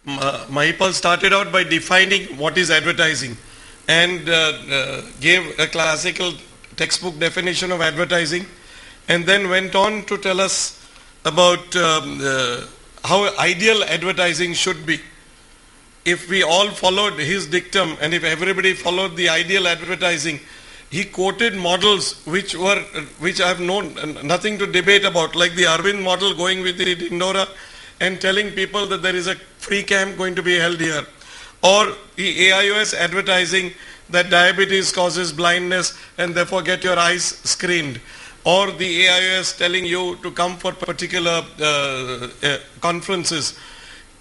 Mahipal started out by defining what is advertising and gave a classical textbook definition of advertising, and then went on to tell us about how ideal advertising should be. If we all followed his dictum and if everybody followed the ideal advertising, he quoted models which I have nothing to debate about, like the Arvind model going with the Dindora and telling people that there is a free camp going to be held here, or the AIOS advertising that diabetes causes blindness and therefore get your eyes screened, or the AIOS telling you to come for particular conferences.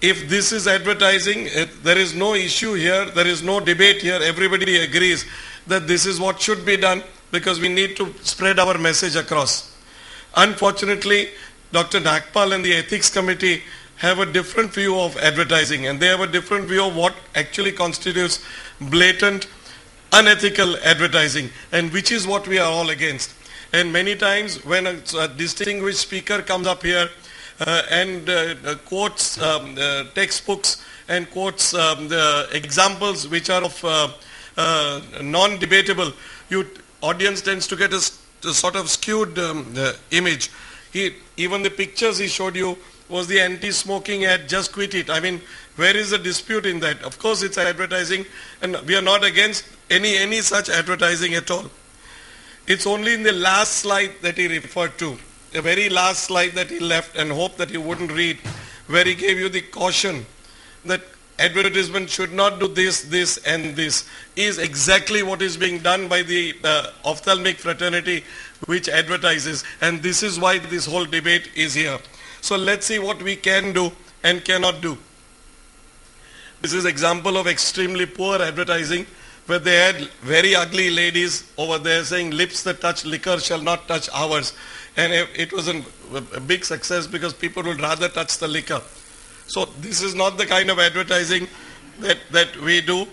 If this is advertising, there is no issue here, there is no debate here, everybody agrees that this is what should be done because we need to spread our message across. Unfortunately, Dr. Nagpal and the ethics committee have a different view of advertising, and they have a different view of what actually constitutes blatant, unethical advertising, and which is what we are all against. And many times when a distinguished speaker comes up here and quotes textbooks and quotes the examples which are of non-debatable, audience tends to get a sort of skewed image. Even the pictures he showed you was the anti-smoking ad, just quit it. I mean, where is the dispute in that? Of course it's advertising, and we are not against any such advertising at all. It's only in the last slide that he referred to, the very last slide that he left and hoped that you wouldn't read, where he gave you the caution that advertisement should not do this, this and this, is exactly what is being done by the ophthalmic fraternity which advertises, and this is why this whole debate is here. So let's see what we can do and cannot do. This is example of extremely poor advertising, where they had very ugly ladies over there saying lips that touch liquor shall not touch ours, and it was a big success because people would rather touch the liquor. So this is not the kind of advertising that we do.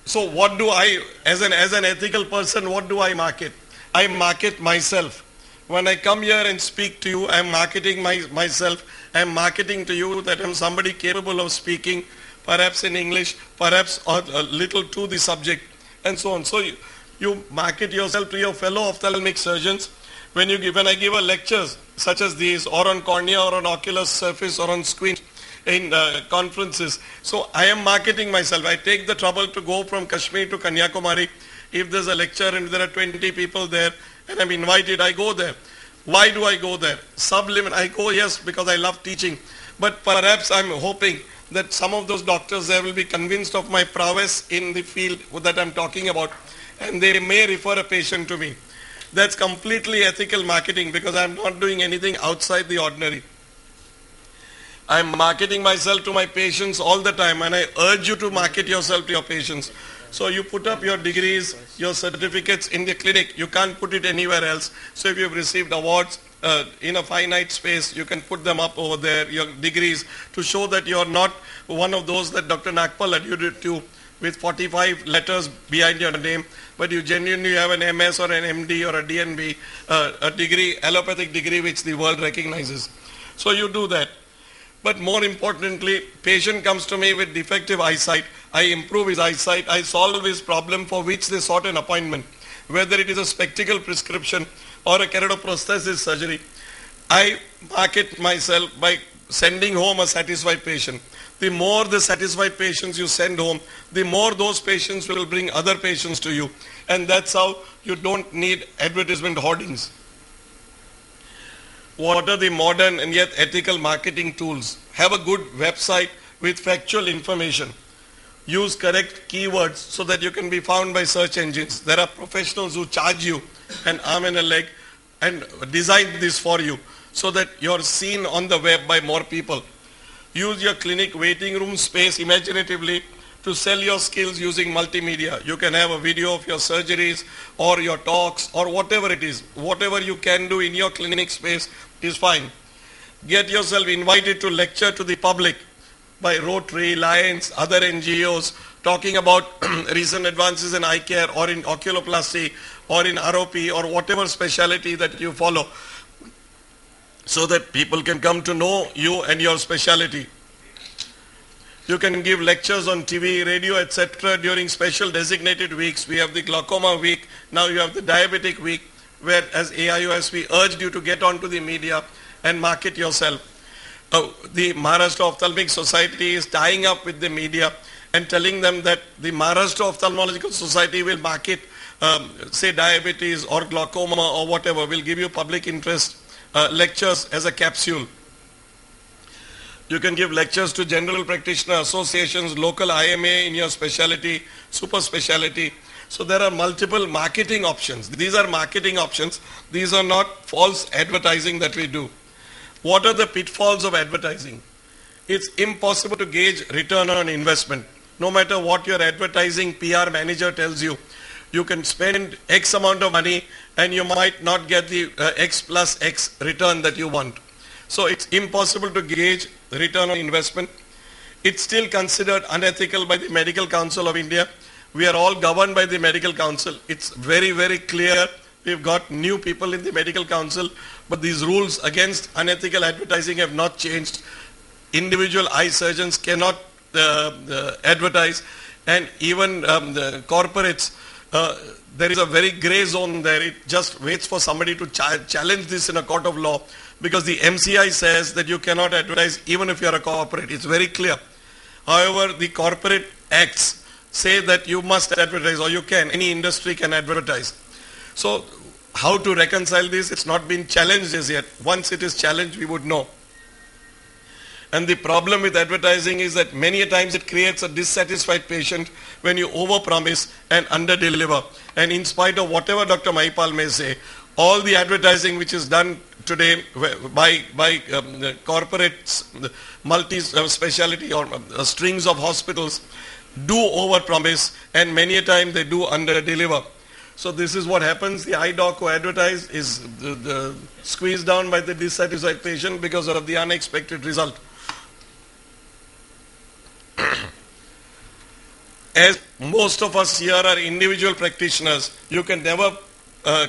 So what do I, as an ethical person, what do I market? I market myself. When I come here and speak to you, I am marketing myself. I am marketing to you that I am somebody capable of speaking, perhaps in English, perhaps a little to the subject, and so on. So you market yourself to your fellow ophthalmic surgeons. When I give a lectures such as these, or on cornea, or on ocular surface, or on squint in conferences, so I am marketing myself. I take the trouble to go from Kashmir to Kanyakumari. If there's a lecture and there are 20 people there and I'm invited, I go there. Why do I go there? I go, yes, because I love teaching, but perhaps I'm hoping that some of those doctors there will be convinced of my prowess in the field that I'm talking about, and they may refer a patient to me. That's completely ethical marketing because I'm not doing anything outside the ordinary. I'm marketing myself to my patients all the time, and I urge you to market yourself to your patients. So you put up your degrees, your certificates in the clinic. You can't put it anywhere else. So if you've received awards in a finite space, you can put them up over there, your degrees, to show that you're not one of those that Dr. Nagpal alluded to with 45 letters behind your name, but you genuinely have an MS or an MD or a DNB, a degree, allopathic degree which the world recognizes. So you do that. But more importantly, patient comes to me with defective eyesight. I improve his eyesight. I solve his problem for which they sought an appointment. Whether it is a spectacle prescription or a keratoprosthesis surgery, I market myself by sending home a satisfied patient. The more the satisfied patients you send home, the more those patients will bring other patients to you. And that's how you don't need advertisement hoardings. What are the modern and yet ethical marketing tools? Have a good website with factual information. Use correct keywords so that you can be found by search engines. There are professionals who charge you an arm and a leg and design this for you so that you're seen on the web by more people. Use your clinic waiting room space imaginatively to sell your skills using multimedia. You can have a video of your surgeries or your talks or whatever it is. Whatever you can do in your clinic space is fine. Get yourself invited to lecture to the public by Rotary, Lions, other NGOs, talking about recent advances in eye care or in oculoplasty or in ROP or whatever specialty that you follow, so that people can come to know you and your specialty. You can give lectures on TV, radio, etc. during special designated weeks. We have the glaucoma week. Now you have the diabetic week, where as AIOS we urged you to get onto the media and market yourself. The Maharashtra Ophthalmic Society is tying up with the media and telling them that the Maharashtra Ophthalmological Society will market, say diabetes or glaucoma or whatever, will give you public interest lectures as a capsule. You can give lectures to general practitioner associations, local IMA in your specialty, super specialty. So there are multiple marketing options. These are marketing options. These are not false advertising that we do. What are the pitfalls of advertising? It's impossible to gauge return on investment. No matter what your advertising PR manager tells you, you can spend X amount of money and you might not get the X plus X return that you want. So it's impossible to gauge the return on investment. It's still considered unethical by the Medical Council of India. We are all governed by the Medical Council. It's very, very clear. We've got new people in the Medical Council, but these rules against unethical advertising have not changed. Individual eye surgeons cannot advertise, and even the corporates, there is a very gray zone there. It just waits for somebody to challenge this in a court of law, because the MCI says that you cannot advertise even if you are a corporate. It's very clear. However, the corporate acts say that you must advertise, or you can, any industry can advertise. So how to reconcile this? It's not been challenged as yet. Once it is challenged, we would know. And the problem with advertising is that many a times it creates a dissatisfied patient when you overpromise and underdeliver. And in spite of whatever Dr. Mahipal may say, all the advertising which is done today by corporates, multi-speciality or strings of hospitals do overpromise, and many a time they do underdeliver. So this is what happens. The eye doc who advertise is squeezed down by the dissatisfied patient because of the unexpected result. As most of us here are individual practitioners, you can never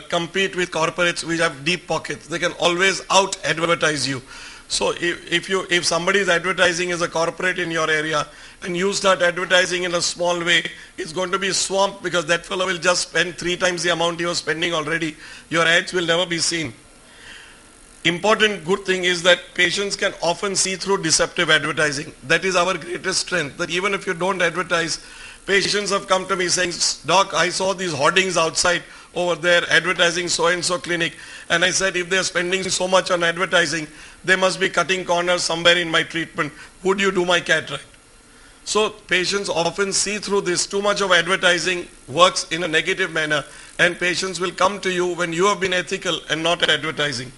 compete with corporates which have deep pockets. They can always out-advertise you. So if somebody is advertising as a corporate in your area and you start advertising in a small way, it's going to be swamped, because that fellow will just spend 3 times the amount he was spending already. Your ads will never be seen. Important good thing is that patients can often see through deceptive advertising. That is our greatest strength, that even if you don't advertise, patients have come to me saying, "Doc, I saw these hoardings outside over there advertising so-and-so clinic, and I said, if they're spending so much on advertising, they must be cutting corners somewhere in my treatment. Would you do my cataract?" So patients often see through this. Too much of advertising works in a negative manner, and patients will come to you when you have been ethical and not advertising.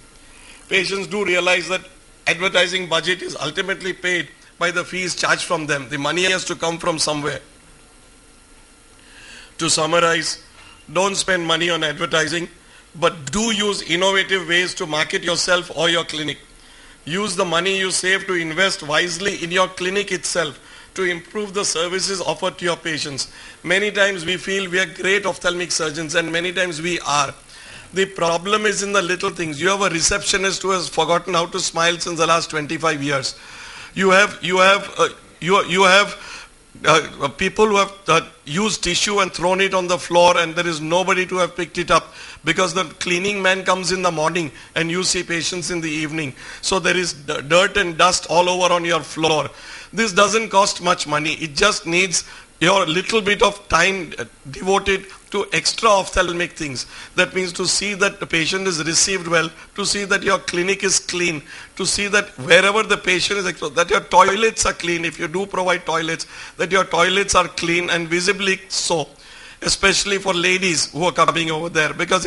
Patients do realize that advertising budget is ultimately paid by the fees charged from them. The money has to come from somewhere. To summarize, don't spend money on advertising, but do use innovative ways to market yourself or your clinic. Use the money you save to invest wisely in your clinic itself, to improve the services offered to your patients. Many times we feel we are great ophthalmic surgeons, and many times we are. The problem is in the little things. You have a receptionist who has forgotten how to smile since the last 25 years. You have people who have used tissue and thrown it on the floor, and there is nobody to have picked it up, because the cleaning man comes in the morning and you see patients in the evening. So there is dirt and dust all over on your floor. This doesn't cost much money. It just needs your little bit of time devoted to extra ophthalmic things. That means to see that the patient is received well, to see that your clinic is clean, to see that wherever the patient is, that your toilets are clean, if you do provide toilets, that your toilets are clean and visibly so, especially for ladies who are coming over there, because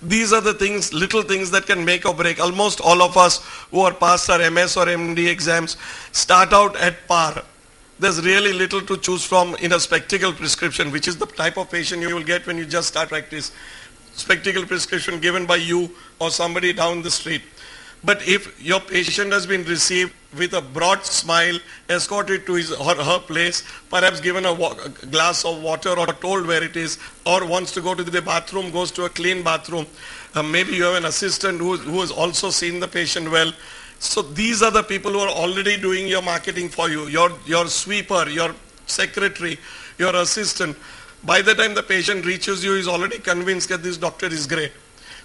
these are the things, little things that can make or break. Almost all of us who are past our MS or MD exams start out at par. There's really little to choose from in a spectacle prescription, which is the type of patient you will get when you just start practice. Spectacle prescription given by you or somebody down the street. But if your patient has been received with a broad smile, escorted to his or her place, perhaps given a glass of water or told where it is, or wants to go to the bathroom, goes to a clean bathroom, maybe you have an assistant who has also seen the patient well, So these are the people who are already doing your marketing for you, your sweeper, your secretary, your assistant. By the time the patient reaches you, he's already convinced that this doctor is great.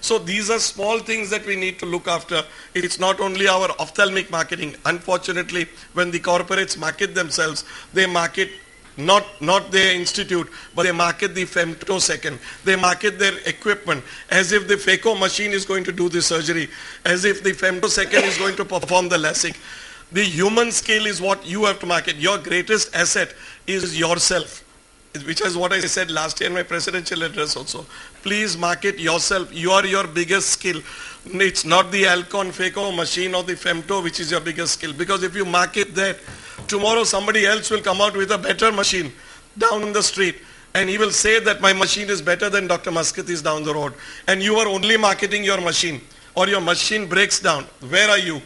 So these are small things that we need to look after. It's not only our ophthalmic marketing. Unfortunately, when the corporates market themselves, they market not their institute, but they market the femtosecond. They market their equipment as if the phaco machine is going to do the surgery, as if the femtosecond is going to perform the LASIK. The human skill is what you have to market. Your greatest asset is yourself, which is what I said last year in my presidential address also. Please market yourself. You are your biggest skill. It's not the Alcon phaco machine or the femto which is your biggest skill. Because if you market that, tomorrow somebody else will come out with a better machine down in the street, and he will say that my machine is better than Dr. Maskati's down the road. And you are only marketing your machine, or your machine breaks down. Where are you?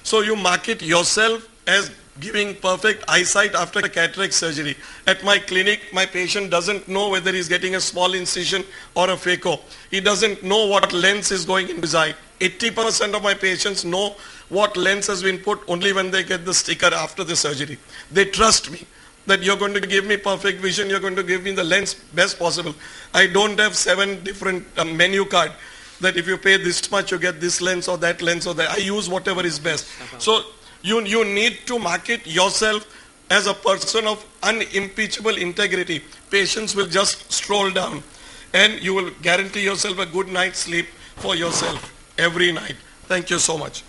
So you market yourself as giving perfect eyesight after cataract surgery. At my clinic, my patient doesn't know whether he's getting a small incision or a phaco. He doesn't know what lens is going in his eye. 80% of my patients know what lens has been put only when they get the sticker after the surgery. They trust me that you're going to give me perfect vision, you're going to give me the lens best possible. I don't have 7 different menu card that if you pay this much you get this lens or that lens or that. I use whatever is best. So you need to market yourself as a person of unimpeachable integrity. Patients will just stroll down, and you will guarantee yourself a good night's sleep for yourself every night. Thank you so much.